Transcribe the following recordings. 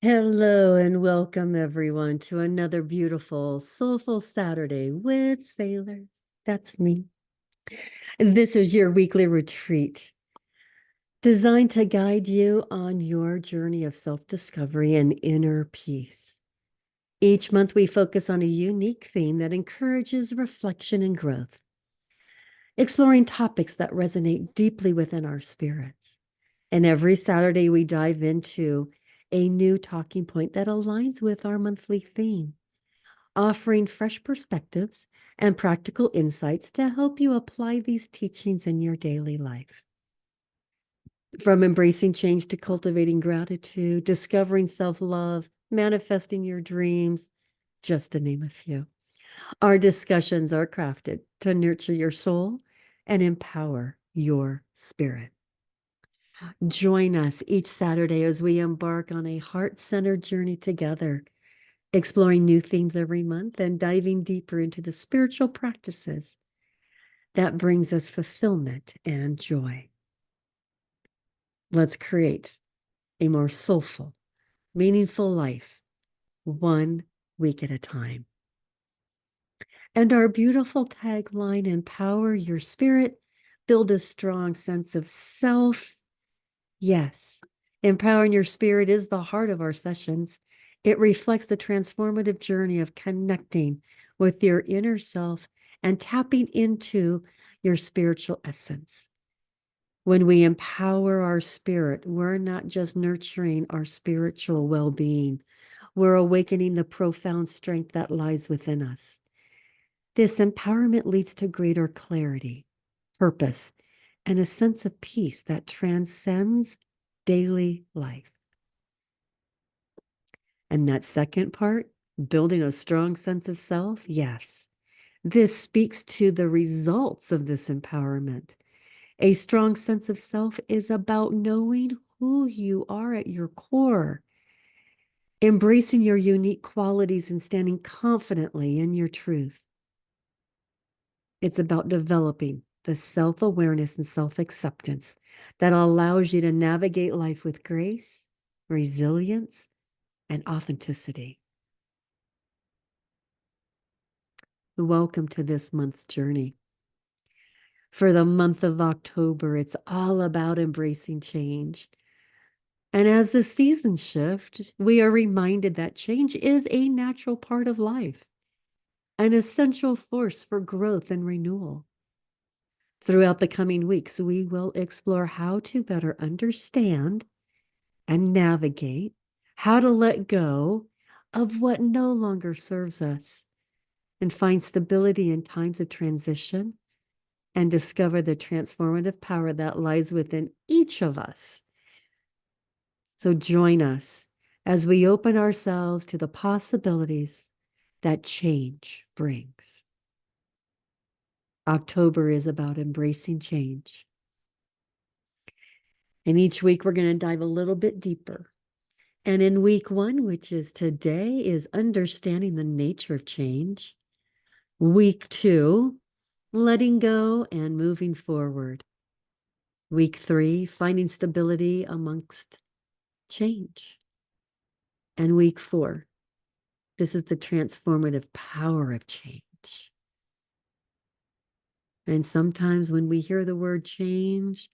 Hello and welcome everyone to another beautiful Soulful Saturday with Saylor. That's me. And this is your weekly retreat designed to guide you on your journey of self-discovery and inner peace. Each month we focus on a unique theme that encourages reflection and growth, exploring topics that resonate deeply within our spirits. And every Saturday we dive into a new talking point that aligns with our monthly theme, offering fresh perspectives and practical insights to help you apply these teachings in your daily life. From embracing change to cultivating gratitude, discovering self-love, manifesting your dreams, just to name a few. Our discussions are crafted to nurture your soul and empower your spirit. Join us each Saturday as we embark on a heart-centered journey together, exploring new themes every month and diving deeper into the spiritual practices that brings us fulfillment and joy. Let's create a more soulful, meaningful life, one week at a time. And our beautiful tagline, empower your spirit, build a strong sense of self. Yes, empowering your spirit is the heart of our sessions. It reflects the transformative journey of connecting with your inner self and tapping into your spiritual essence. When we empower our spirit, we're not just nurturing our spiritual well-being, we're awakening the profound strength that lies within us. This empowerment leads to greater clarity, purpose, and a sense of peace that transcends daily life. And that second part, building a strong sense of self, yes, this speaks to the results of this empowerment. A strong sense of self is about knowing who you are at your core, embracing your unique qualities and standing confidently in your truth. It's about developing the self-awareness and self-acceptance that allows you to navigate life with grace, resilience, and authenticity. Welcome to this month's journey. For the month of October, it's all about embracing change. And as the seasons shift, we are reminded that change is a natural part of life, an essential force for growth and renewal. Throughout the coming weeks, we will explore how to better understand and navigate, how to let go of what no longer serves us, and find stability in times of transition, and discover the transformative power that lies within each of us. So join us as we open ourselves to the possibilities that change brings. October is about embracing change. And each week we're going to dive a little bit deeper. And in week 1, which is today, is understanding the nature of change. Week 2, letting go and moving forward. Week 3, finding stability amongst change. And week 4, this is the transformative power of change. And sometimes when we hear the word change,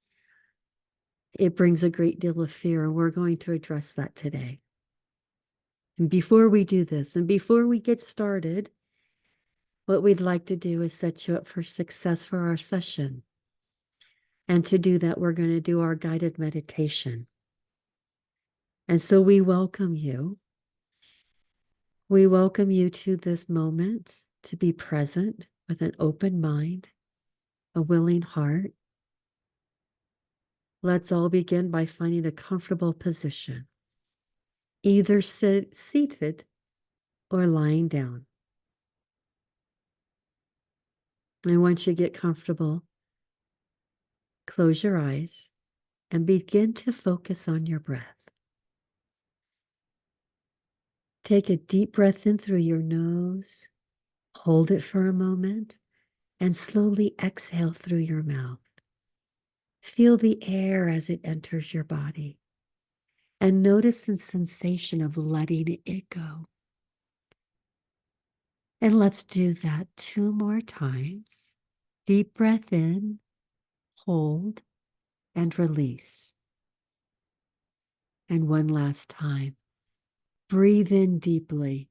it brings a great deal of fear, and we're going to address that today. And before we do this, and before we get started, what we'd like to do is set you up for success for our session. And to do that, we're going to do our guided meditation. And so we welcome you. We welcome you to this moment to be present with an open mind, a willing heart. Let's all begin by finding a comfortable position, either seated or lying down. And once you get comfortable, close your eyes and begin to focus on your breath. Take a deep breath in through your nose, hold it for a moment, and slowly exhale through your mouth. Feel the air as it enters your body. and notice the sensation of letting it go. And let's do that 2 more times. Deep breath in, hold, and release. And one last time. Breathe in deeply,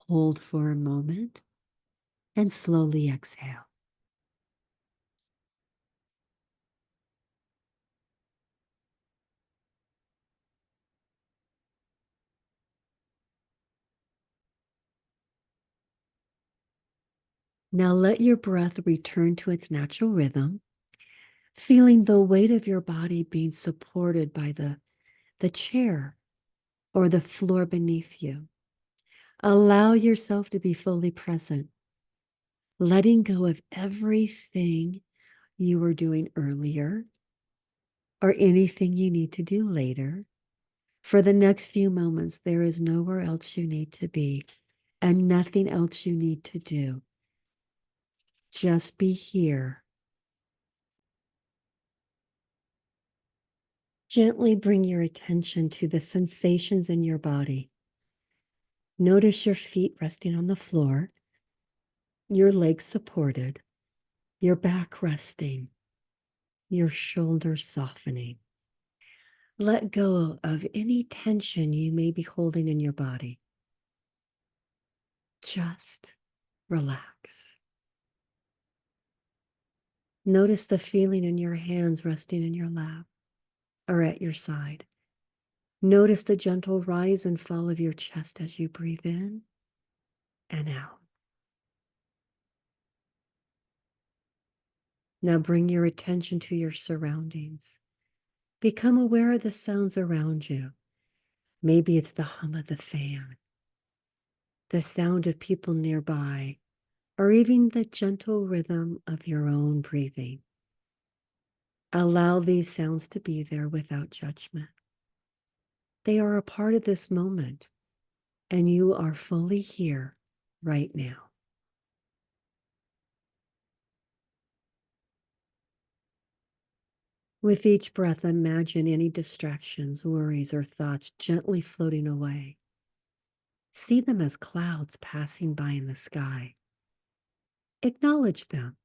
hold for a moment, and slowly exhale. Now let your breath return to its natural rhythm, feeling the weight of your body being supported by the chair or the floor beneath you. Allow yourself to be fully present, letting go of everything you were doing earlier or anything you need to do later. For the next few moments, there is nowhere else you need to be and nothing else you need to do. Just be here. Gently bring your attention to the sensations in your body. Notice your feet resting on the floor, your legs supported, your back resting, your shoulders softening. Let go of any tension you may be holding in your body. Just relax. Notice the feeling in your hands resting in your lap or at your side. Notice the gentle rise and fall of your chest as you breathe in and out. Now bring your attention to your surroundings. Become aware of the sounds around you. Maybe it's the hum of the fan, the sound of people nearby, or even the gentle rhythm of your own breathing. Allow these sounds to be there without judgment. They are a part of this moment, and you are fully here right now. With each breath, imagine any distractions, worries, or thoughts gently floating away. See them as clouds passing by in the sky. Acknowledge them,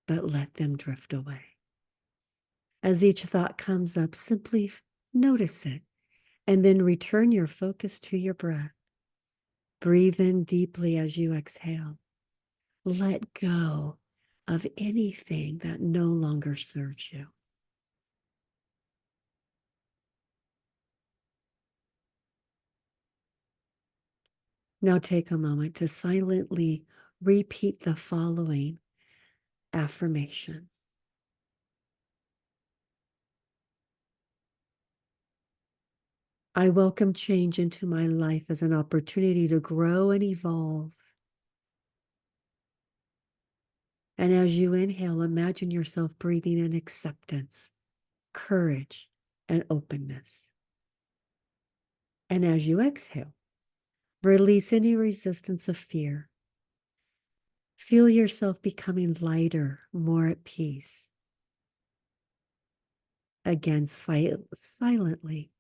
but let them drift away. As each thought comes up, simply notice it, and then return your focus to your breath. Breathe in deeply as you exhale. Let go of anything that no longer serves you. Now take a moment to silently repeat the following affirmation. I welcome change into my life as an opportunity to grow and evolve. And as you inhale, imagine yourself breathing in acceptance, courage, and openness. And as you exhale, release any resistance of fear. Feel yourself becoming lighter, more at peace. Again, silently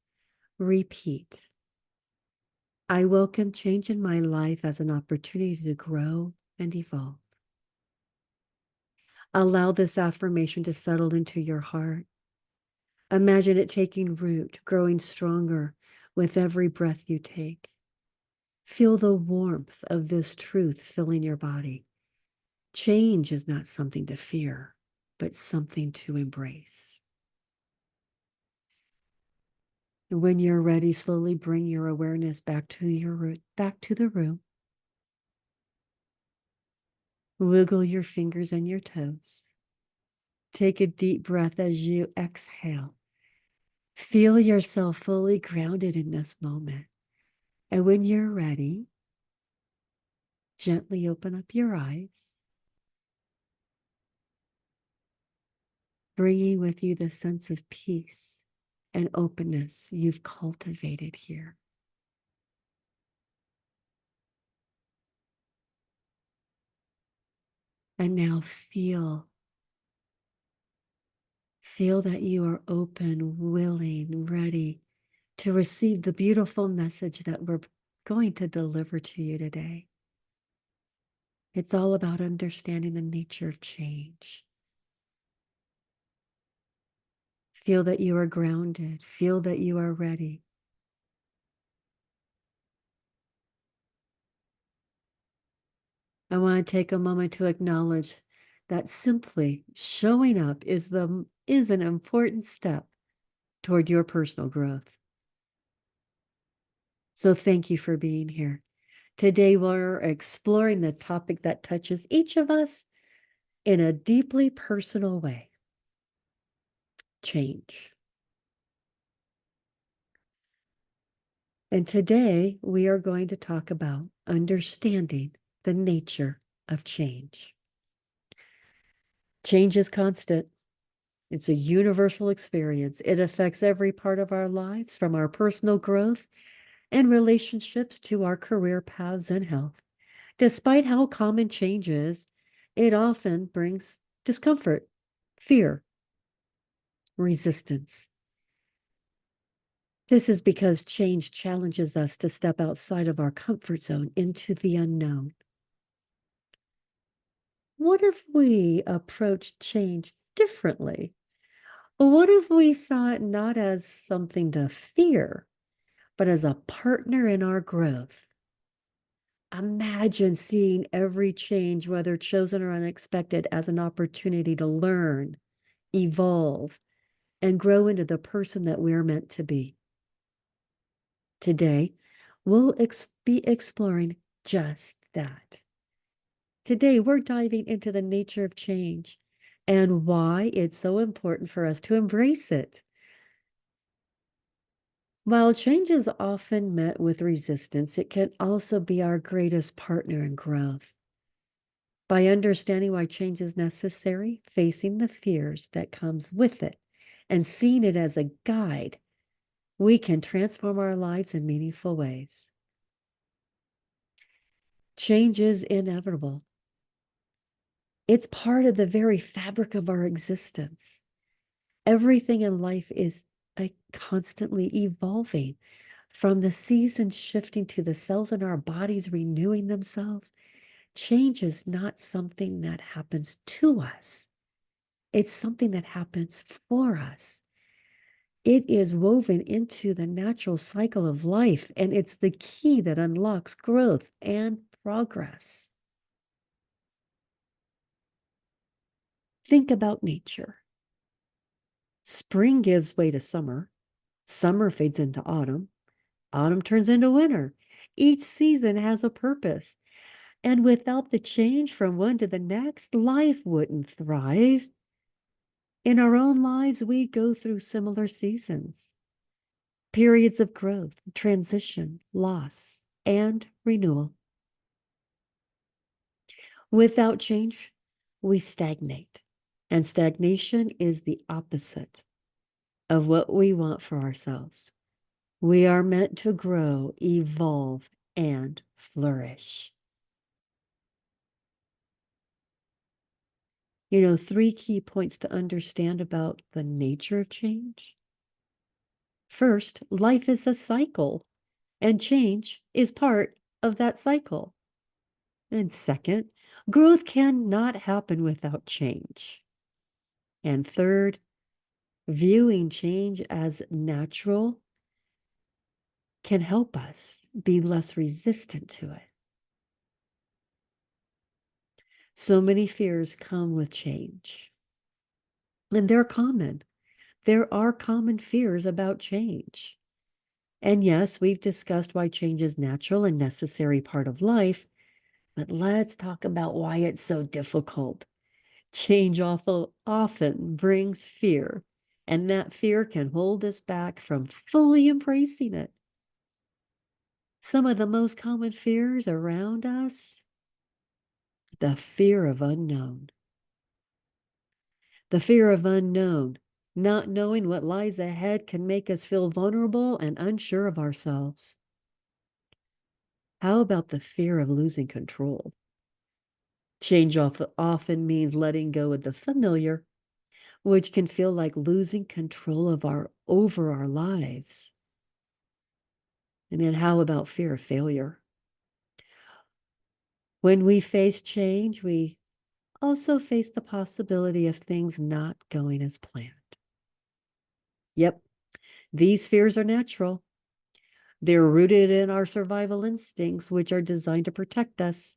repeat. I welcome change in my life as an opportunity to grow and evolve. Allow this affirmation to settle into your heart. Imagine it taking root, growing stronger with every breath you take. Feel the warmth of this truth filling your body. Change is not something to fear, but something to embrace. And when you're ready, slowly bring your awareness back to the room. Wiggle your fingers and your toes. Take a deep breath as you exhale. Feel yourself fully grounded in this moment. And when you're ready, gently open up your eyes, bringing with you the sense of peace and openness you've cultivated here. And now feel that you are open, willing, ready to receive the beautiful message that we're going to deliver to you today. It's all about understanding the nature of change. Feel that you are grounded. Feel that you are ready. I want to take a moment to acknowledge that simply showing up is an important step toward your personal growth. So thank you for being here. Today we're exploring the topic that touches each of us in a deeply personal way: change. And today we are going to talk about understanding the nature of change. Change is constant. It's a universal experience. It affects every part of our lives, from our personal growth and relationships to our career paths and health. Despite how common change is, it often brings discomfort, fear, resistance. This is because change challenges us to step outside of our comfort zone into the unknown. What if we approached change differently? What if we saw it not as something to fear, but as a partner in our growth? Imagine seeing every change, whether chosen or unexpected, as an opportunity to learn, evolve, and grow into the person that we're meant to be. Today, we'll be exploring just that. Today, we're diving into the nature of change and why it's so important for us to embrace it. While change is often met with resistance, it can also be our greatest partner in growth. By understanding why change is necessary, facing the fears that comes with it, and seeing it as a guide, we can transform our lives in meaningful ways. Change is inevitable. It's part of the very fabric of our existence. Everything in life is constantly evolving, from the seasons shifting to the cells in our bodies renewing themselves. Change is not something that happens to us. It's something that happens for us. It is woven into the natural cycle of life, and it's the key that unlocks growth and progress. Think about nature. Spring gives way to summer. Summer fades into autumn. Autumn turns into winter. Each season has a purpose. And without the change from one to the next, life wouldn't thrive. In our own lives, we go through similar seasons, periods of growth, transition, loss, and renewal. Without change, we stagnate. And stagnation is the opposite of what we want for ourselves. We are meant to grow, evolve, and flourish. You know, 3 key points to understand about the nature of change. First, life is a cycle, and change is part of that cycle. And second, growth cannot happen without change. And third, viewing change as natural can help us be less resistant to it. So many fears come with change, and they're common. There are common fears about change. And yes, we've discussed why change is natural and necessary part of life, but let's talk about why it's so difficult. Change often brings fear, and that fear can hold us back from fully embracing it. Some of the most common fears around us: the fear of unknown. The fear of unknown, not knowing what lies ahead, can make us feel vulnerable and unsure of ourselves. How about the fear of losing control? Change often means letting go of the familiar, which can feel like losing control over our lives. And then how about fear of failure? When we face change, we also face the possibility of things not going as planned. Yep, these fears are natural. They're rooted in our survival instincts, which are designed to protect us.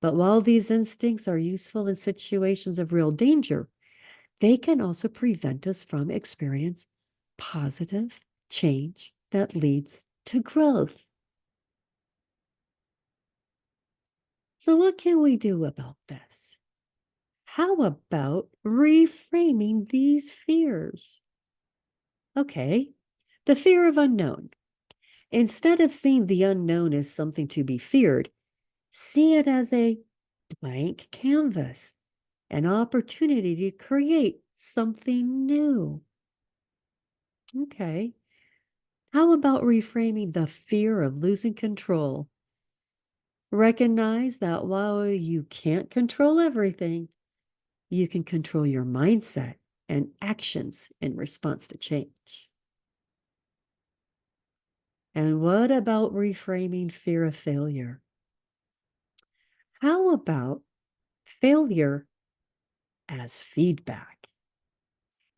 But while these instincts are useful in situations of real danger, they can also prevent us from experience positive change that leads to growth. So what can we do about this? How about reframing these fears? Okay, the fear of unknown. Instead of seeing the unknown as something to be feared, see it as a blank canvas, an opportunity to create something new. Okay. How about reframing the fear of losing control? Recognize that while you can't control everything, you can control your mindset and actions in response to change. And what about reframing fear of failure? How about failure as feedback?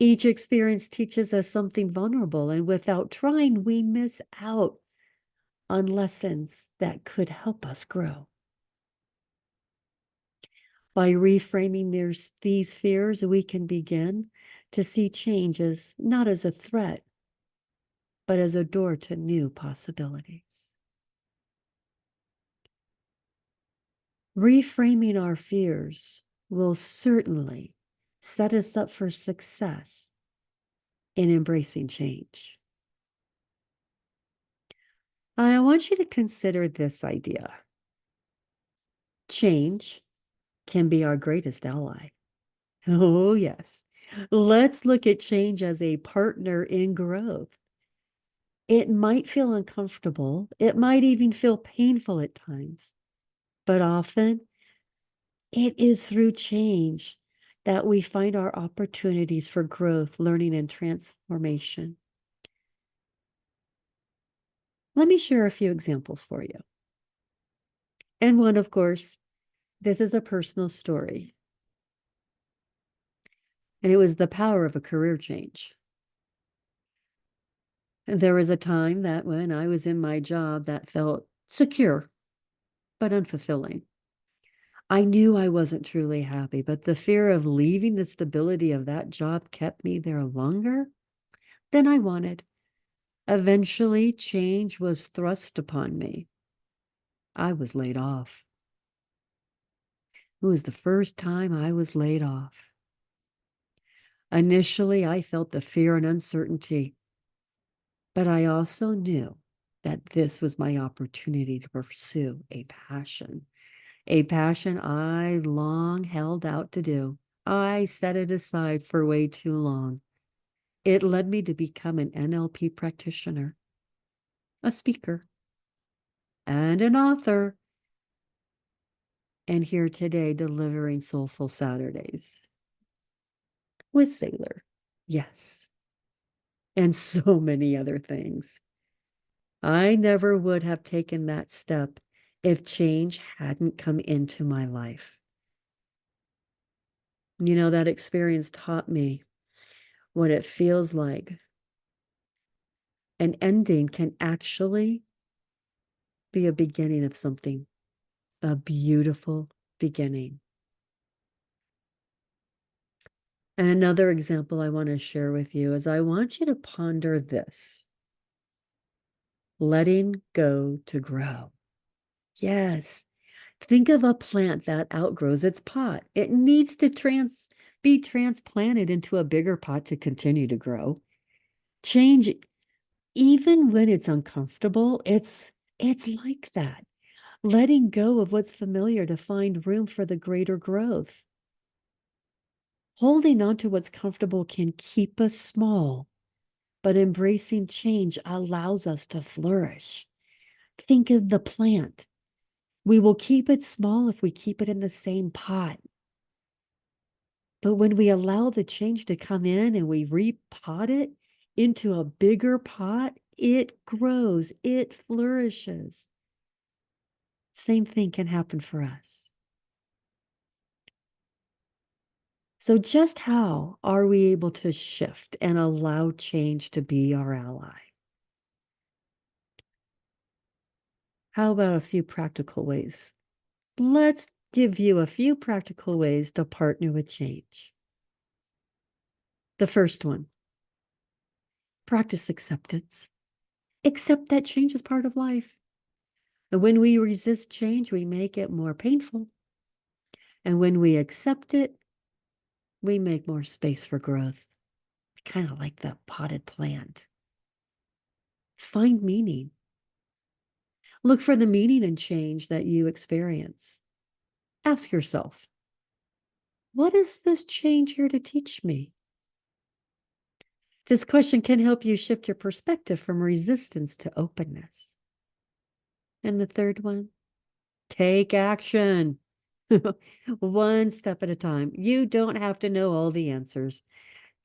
Each experience teaches us something vulnerable, and without trying, we miss out on lessons that could help us grow. By reframing these fears, we can begin to see changes not as a threat, but as a door to new possibilities. Reframing our fears will certainly set us up for success in embracing change. I want you to consider this idea. Change can be our greatest ally. Oh, yes. Let's look at change as a partner in growth. It might feel uncomfortable. It might even feel painful at times, but often it is through change that we find our opportunities for growth, learning, and transformation. Let me share a few examples for you. And one, of course, this is a personal story, and it was the power of a career change. And there was a time that when I was in my job that felt secure, but unfulfilling. I knew I wasn't truly happy, but the fear of leaving the stability of that job kept me there longer than I wanted. Eventually, change was thrust upon me. I was laid off. It was the first time I was laid off. Initially, I felt the fear and uncertainty, but I also knew that this was my opportunity to pursue a passion I long held out to do. I set it aside for way too long. It led me to become an NLP practitioner, a speaker, and an author, and here today delivering Soulful Saturdays with Saylor. Yes, and so many other things. I never would have taken that step if change hadn't come into my life. You know, that experience taught me what it feels like. An ending can actually be a beginning of something, a beautiful beginning. And another example I want to share with you is I want you to ponder this: letting go to grow. Yes. Think of a plant that outgrows its pot. It needs to be transplanted into a bigger pot to continue to grow. Change, even when it's uncomfortable, it's like that. Letting go of what's familiar to find room for the greater growth. Holding on to what's comfortable can keep us small, but embracing change allows us to flourish. Think of the plant. We will keep it small if we keep it in the same pot. But when we allow the change to come in and we repot it into a bigger pot, it grows, it flourishes. Same thing can happen for us. So just how are we able to shift and allow change to be our ally? How about a few practical ways? Let's give you a few practical ways to partner with change. The first one, practice acceptance. Accept that change is part of life. And when we resist change, we make it more painful. And when we accept it, we make more space for growth. Kind of like the potted plant. Find meaning. Look for the meaning in change that you experience. Ask yourself, what is this change here to teach me? This question can help you shift your perspective from resistance to openness. And the third one, take action. One step at a time. You don't have to know all the answers.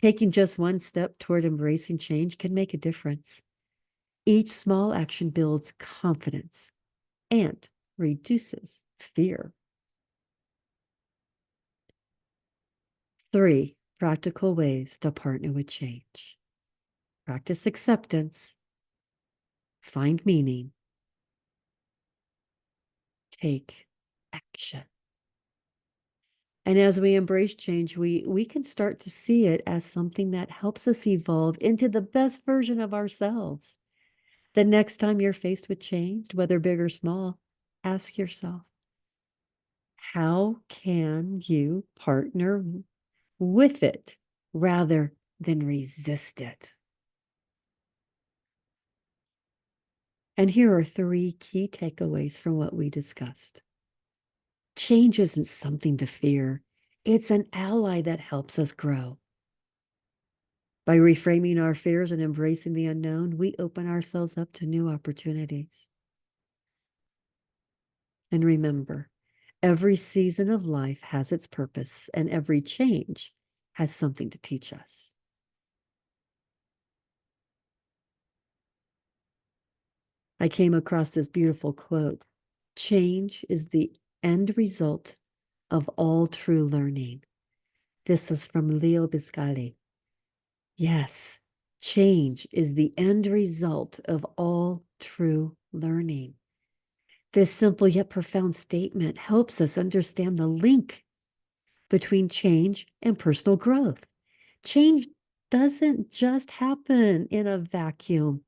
Taking just one step toward embracing change can make a difference. Each small action builds confidence and reduces fear. 3 practical ways to partner with change. Practice acceptance. Find meaning. Take action. And as we embrace change, we can start to see it as something that helps us evolve into the best version of ourselves. The next time you're faced with change, whether big or small, ask yourself, how can you partner with it rather than resist it? And here are 3 key takeaways from what we discussed. Change isn't something to fear. It's an ally that helps us grow. By reframing our fears and embracing the unknown, we open ourselves up to new opportunities. And remember, every season of life has its purpose, and every change has something to teach us. I came across this beautiful quote. Change is the end result of all true learning. This is from Leo Biscali. Yes, change is the end result of all true learning. This simple yet profound statement helps us understand the link between change and personal growth. Change doesn't just happen in a vacuum.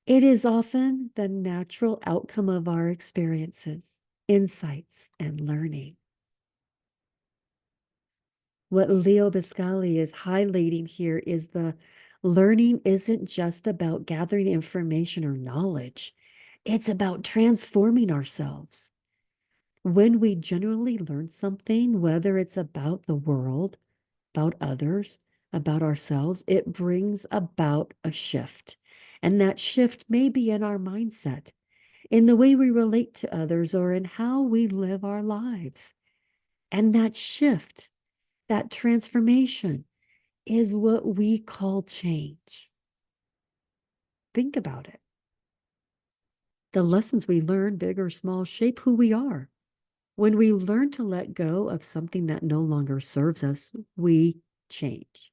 It is often the natural outcome of our experiences, insights, and learning. What Leo Biscali is highlighting here is the learning isn't just about gathering information or knowledge. It's about transforming ourselves. When we genuinely learn something, whether it's about the world, about others, about ourselves, it brings about a shift. And that shift may be in our mindset, in the way we relate to others, or in how we live our lives. And that shift, that transformation, is what we call change. Think about it. The lessons we learn, big or small, shape who we are. When we learn to let go of something that no longer serves us, we change.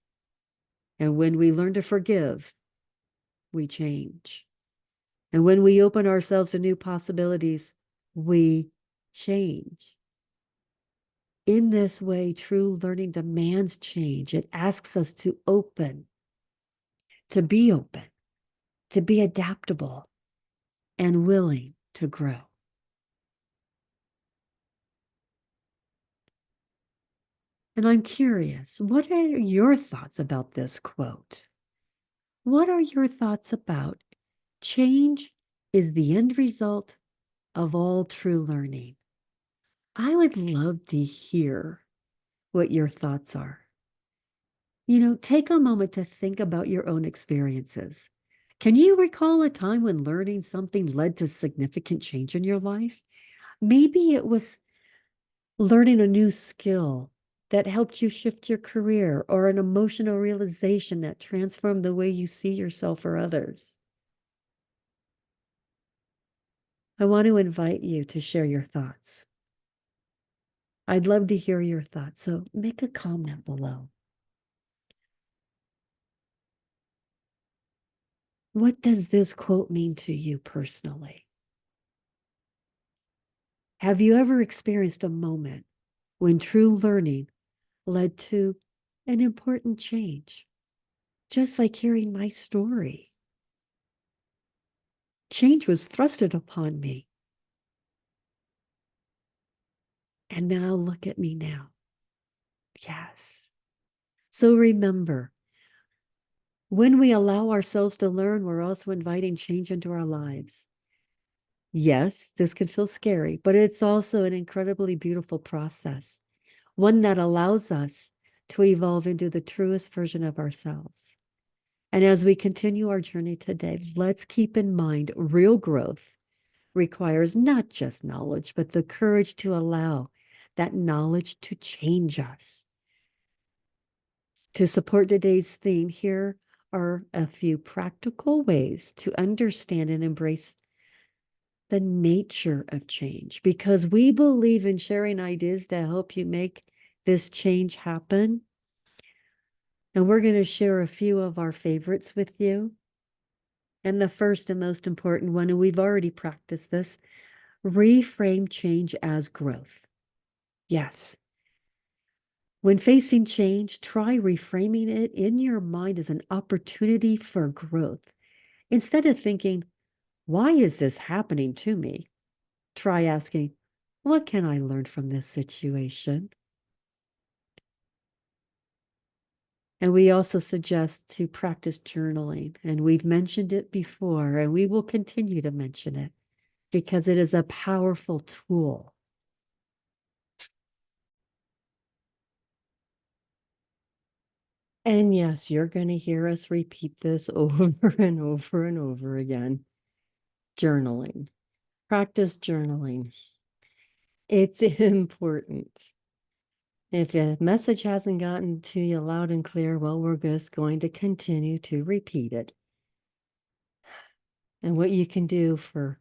And when we learn to forgive, we change. And when we open ourselves to new possibilities, we change. In this way, true learning demands change. It asks us to open, to be adaptable, and willing to grow. And I'm curious, what are your thoughts about this quote? What are your thoughts about change is the end result of all true learning? I would love to hear what your thoughts are. Take a moment to think about your own experiences. Can you recall a time when learning something led to significant change in your life? Maybe it was learning a new skill that helped you shift your career, or an emotional realization that transformed the way you see yourself or others. I want to invite you to share your thoughts. I'd love to hear your thoughts, so make a comment below. What does this quote mean to you personally? Have you ever experienced a moment when true learning led to an important change? Just like hearing my story. Change was thrusted upon me. And now look at me now. Yes. So remember, when we allow ourselves to learn, we're also inviting change into our lives. Yes, this can feel scary, but it's also an incredibly beautiful process, one that allows us to evolve into the truest version of ourselves. And as we continue our journey today, let's keep in mind real growth requires not just knowledge, but the courage to allow that knowledge to change us. To support today's theme, here are a few practical ways to understand and embrace the nature of change, because we believe in sharing ideas to help you make this change happen. And we're going to share a few of our favorites with you. And the first and most important one, and we've already practiced this, reframe change as growth. Yes. When facing change, try reframing it in your mind as an opportunity for growth. Instead of thinking, why is this happening to me? Try asking, what can I learn from this situation? And we also suggest to practice journaling. And we've mentioned it before, and we will continue to mention it because it is a powerful tool. And yes, you're going to hear us repeat this over and over and over again. Journaling. Practice journaling. It's important. If a message hasn't gotten to you loud and clear, well, we're just going to continue to repeat it. And what you can do for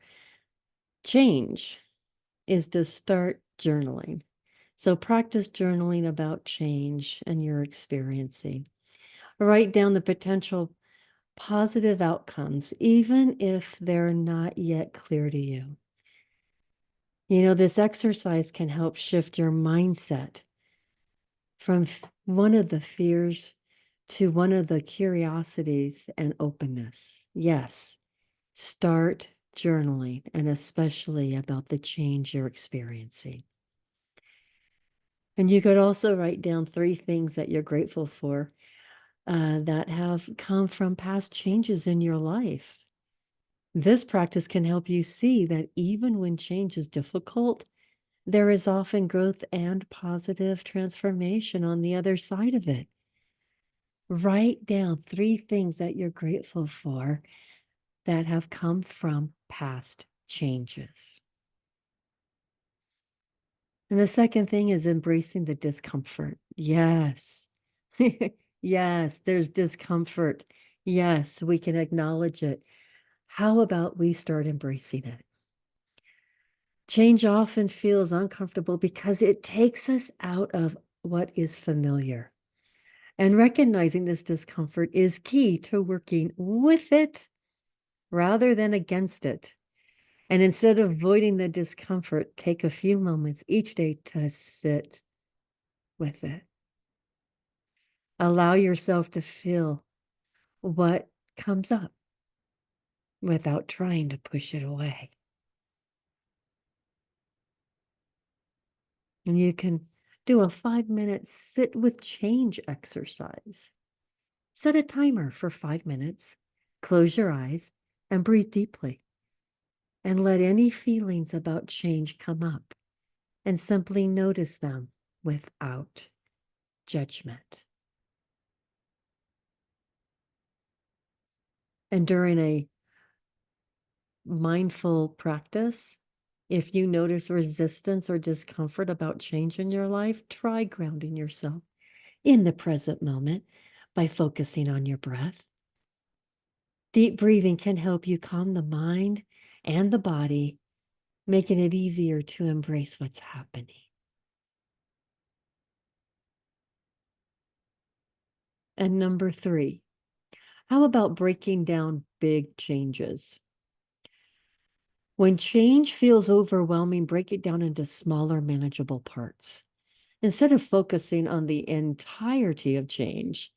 change is to start journaling. So practice journaling about change and your experiencing. Write down the potential positive outcomes, even if they're not yet clear to you. You know, this exercise can help shift your mindset from one of the fears to one of the curiosities and openness. Yes, start journaling, and especially about the change you're experiencing. And you could also write down 3 things that you're grateful for that have come from past changes in your life. This practice can help you see that even when change is difficult, there is often growth and positive transformation on the other side of it. Write down 3 things that you're grateful for that have come from past changes. And the second thing is embracing the discomfort. Yes. Yes, there's discomfort. Yes, we can acknowledge it. How about we start embracing it? Change often feels uncomfortable because it takes us out of what is familiar. And recognizing this discomfort is key to working with it rather than against it. And instead of avoiding the discomfort, take a few moments each day to sit with it. Allow yourself to feel what comes up without trying to push it away. And you can do a 5-minute sit with change exercise. Set a timer for 5 minutes, close your eyes, and breathe deeply. And let any feelings about change come up, and simply notice them without judgment. And during a mindful practice, if you notice resistance or discomfort about change in your life, try grounding yourself in the present moment by focusing on your breath. Deep breathing can help you calm the mind and the body making it easier to embrace what's happening. And number 3, how about breaking down big changes? When change feels overwhelming, break it down into smaller, manageable parts. Instead of focusing on the entirety of change,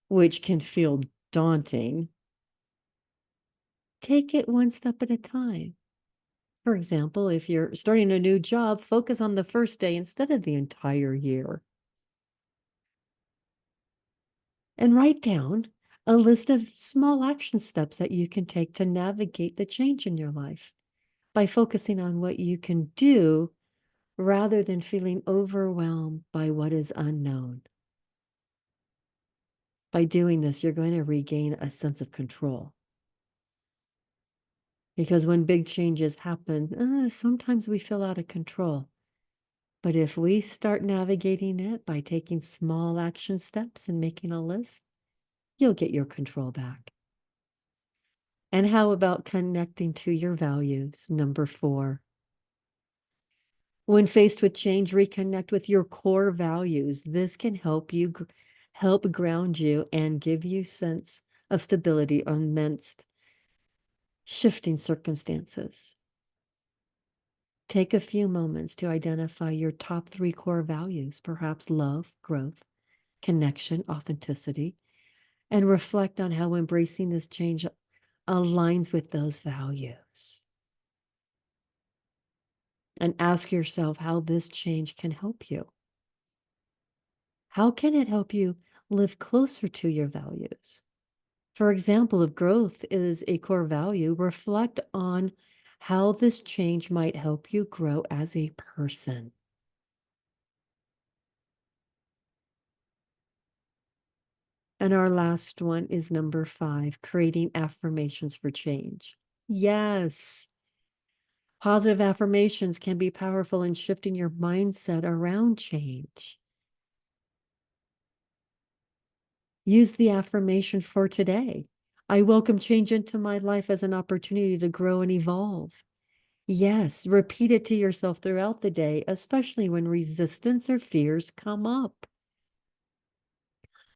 which can feel daunting, take it one step at a time. For example, if you're starting a new job, focus on the first day instead of the entire year. And write down a list of small action steps that you can take to navigate the change in your life by focusing on what you can do rather than feeling overwhelmed by what is unknown. By doing this, you're going to regain a sense of control. Because when big changes happen, sometimes we feel out of control. But if we start navigating it by taking small action steps and making a list, you'll get your control back. And how about connecting to your values? Number 4. When faced with change, reconnect with your core values. This can help ground you and give you sense of stability amidst shifting circumstances. Take a few moments to identify your top 3 core values, perhaps love, growth, connection, authenticity, and reflect on how embracing this change aligns with those values. And ask yourself how this change can help you. How can it help you live closer to your values? For example, if growth is a core value, reflect on how this change might help you grow as a person. And our last one is number 5, creating affirmations for change. Yes. Positive affirmations can be powerful in shifting your mindset around change. Use the affirmation for today. I welcome change into my life as an opportunity to grow and evolve. Yes, repeat it to yourself throughout the day, especially when resistance or fears come up.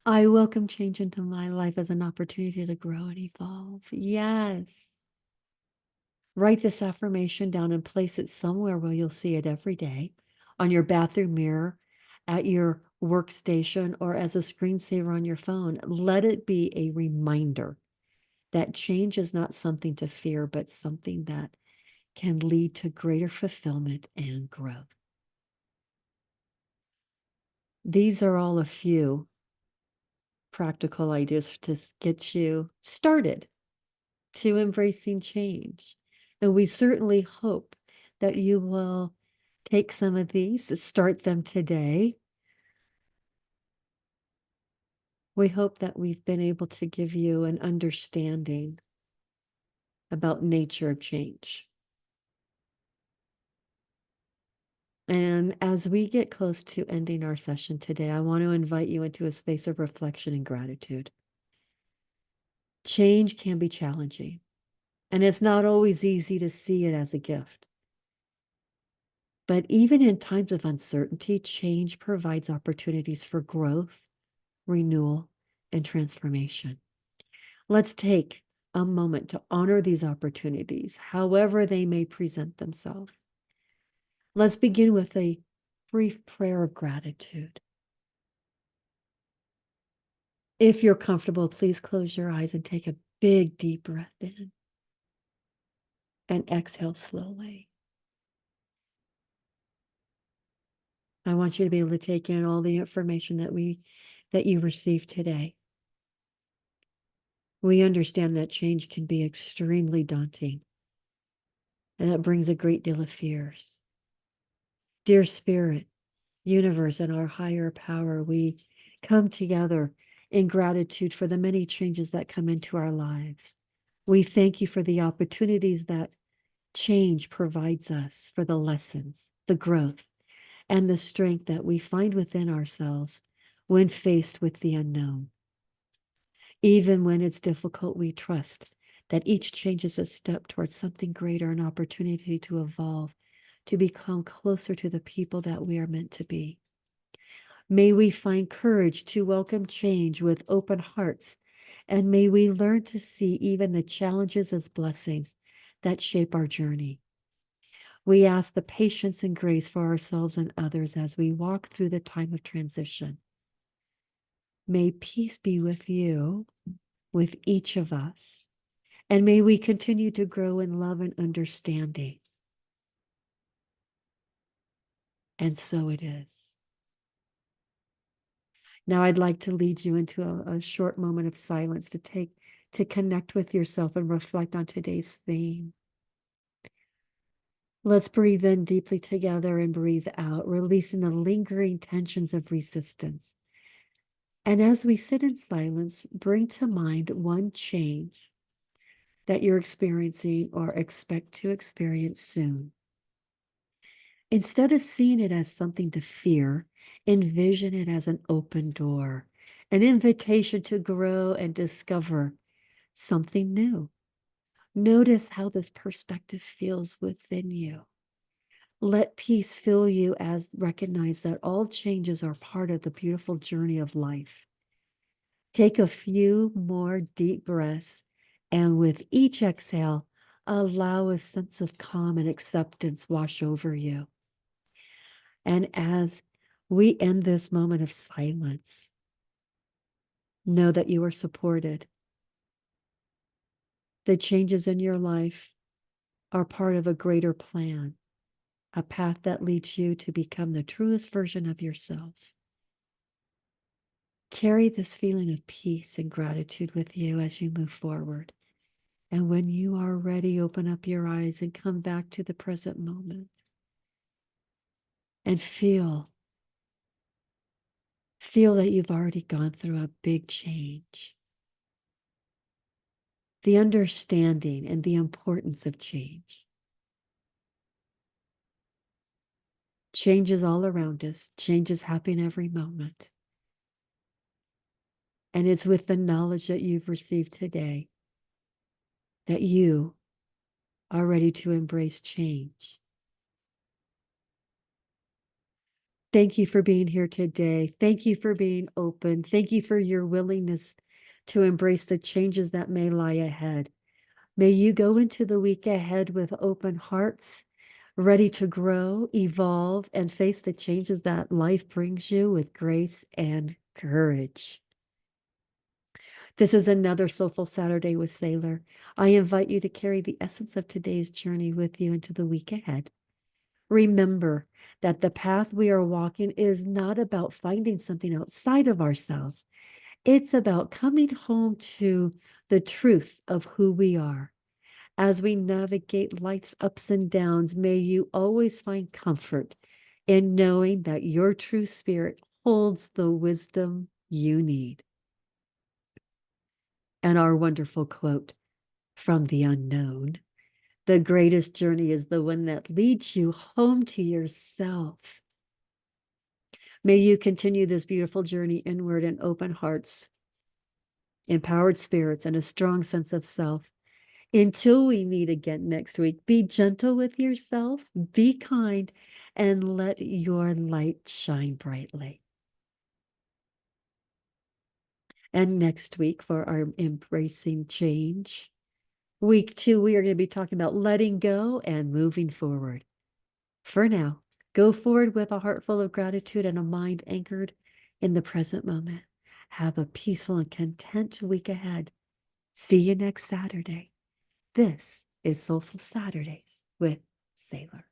I welcome change into my life as an opportunity to grow and evolve. Yes. Write this affirmation down and place it somewhere where you'll see it every day, on your bathroom mirror, at your workstation, or as a screensaver on your phone. Let it be a reminder that change is not something to fear, but something that can lead to greater fulfillment and growth. These are all a few practical ideas to get you started to embracing change. And we certainly hope that you will take some of these, start them today. We hope that we've been able to give you an understanding about nature of change. And as we get close to ending our session today, I want to invite you into a space of reflection and gratitude. Change can be challenging, and it's not always easy to see it as a gift. But even in times of uncertainty, change provides opportunities for growth, renewal, and transformation. Let's take a moment to honor these opportunities, however they may present themselves. Let's begin with a brief prayer of gratitude. If you're comfortable, please close your eyes and take a big, deep breath in and exhale slowly. I want you to be able to take in all the information that you received today. We understand that change can be extremely daunting, and that brings a great deal of fears. Dear Spirit, universe, and our higher power, we come together in gratitude for the many changes that come into our lives. We thank you for the opportunities that change provides us, for the lessons, the growth, and the strength that we find within ourselves when faced with the unknown. Even when it's difficult, we trust that each change is a step towards something greater, an opportunity to evolve, to become closer to the people that we are meant to be. May we find courage to welcome change with open hearts, and may we learn to see even the challenges as blessings that shape our journey. We ask the patience and grace for ourselves and others as we walk through the time of transition. May peace be with you, with each of us, and may we continue to grow in love and understanding. And so it is. Now I'd like to lead you into a short moment of silence to connect with yourself and reflect on today's theme. Let's breathe in deeply together and breathe out, releasing the lingering tensions of resistance. And as we sit in silence, bring to mind one change that you're experiencing or expect to experience soon. Instead of seeing it as something to fear, envision it as an open door, an invitation to grow and discover something new. Notice how this perspective feels within you. Let peace fill you as recognize that all changes are part of the beautiful journey of life. Take a few more deep breaths, and with each exhale, allow a sense of calm and acceptance wash over you. And as we end this moment of silence, know that you are supported. The changes in your life are part of a greater plan, a path that leads you to become the truest version of yourself. Carry this feeling of peace and gratitude with you as you move forward. And when you are ready, open up your eyes and come back to the present moment. And feel that you've already gone through a big change. The understanding and the importance of change. Change is all around us. Change is happening every moment. And it's with the knowledge that you've received today that you are ready to embrace change. Thank you for being here today. Thank you for being open. Thank you for your willingness to embrace the changes that may lie ahead. May you go into the week ahead with open hearts, ready to grow, evolve, and face the changes that life brings you with grace and courage. This is another Soulful Saturday with Saylor. I invite you to carry the essence of today's journey with you into the week ahead. Remember that the path we are walking is not about finding something outside of ourselves. It's about coming home to the truth of who we are. As we navigate life's ups and downs, may you always find comfort in knowing that your true spirit holds the wisdom you need. And our wonderful quote from the unknown: the greatest journey is the one that leads you home to yourself. May you continue this beautiful journey inward in open hearts, empowered spirits, and a strong sense of self. Until we meet again next week, be gentle with yourself, be kind, and let your light shine brightly. And next week, for our Embracing Change, week 2, we are going to be talking about letting go and moving forward. For now, go forward with a heart full of gratitude and a mind anchored in the present moment. Have a peaceful and content week ahead. See you next Saturday. This is Soulful Saturdays with Saylor.